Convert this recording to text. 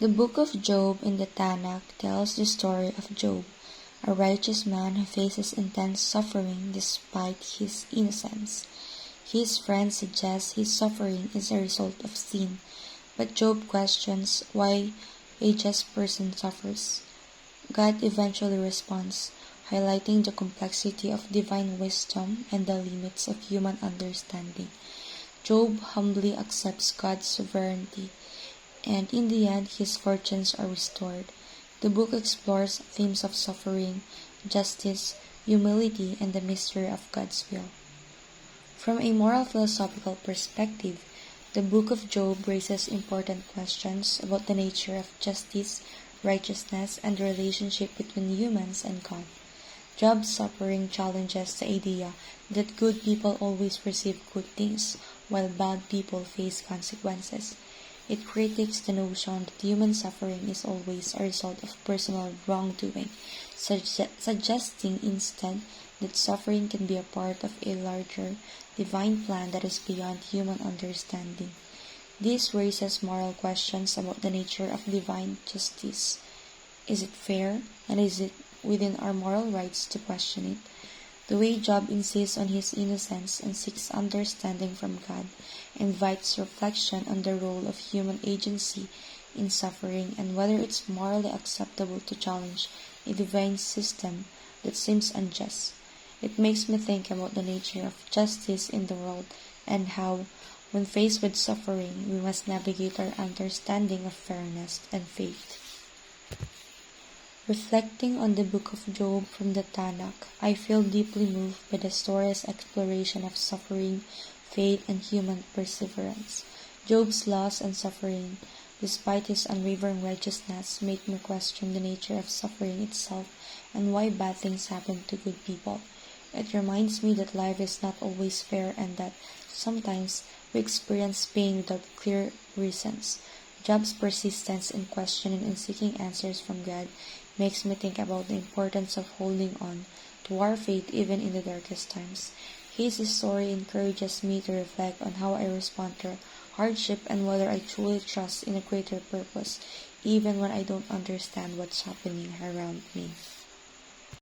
The book of Job in the Tanakh tells the story of Job, a righteous man who faces intense suffering despite his innocence. His friends suggest his suffering is a result of sin, but Job questions why a just person suffers. God eventually responds, highlighting the complexity of divine wisdom and the limits of human understanding. Job humbly accepts God's sovereignty, and in the end his fortunes are restored. The book explores themes of suffering, justice, humility, and the mystery of God's will. From a moral philosophical perspective, the book of Job raises important questions about the nature of justice, righteousness, and the relationship between humans and God. Job's suffering challenges the idea that good people always receive good things, while bad people face consequences. It critiques the notion that human suffering is always a result of personal wrongdoing, suggesting instead that suffering can be a part of a larger, divine plan that is beyond human understanding. This raises moral questions about the nature of divine justice. Is it fair, and is it within our moral rights to question it? The way Job insists on his innocence and seeks understanding from God invites reflection on the role of human agency in suffering and whether it's morally acceptable to challenge a divine system that seems unjust. It makes me think about the nature of justice in the world and how, when faced with suffering, we must navigate our understanding of fairness and faith. Reflecting on the book of Job from the Tanakh, I feel deeply moved by the story's exploration of suffering, faith, and human perseverance. Job's loss and suffering, despite his unwavering righteousness, make me question the nature of suffering itself and why bad things happen to good people. It reminds me that life is not always fair and that sometimes we experience pain without clear reasons. Job's persistence in questioning and seeking answers from God makes me think about the importance of holding on to our faith even in the darkest times. His story encourages me to reflect on how I respond to hardship and whether I truly trust in a greater purpose, even when I don't understand what's happening around me.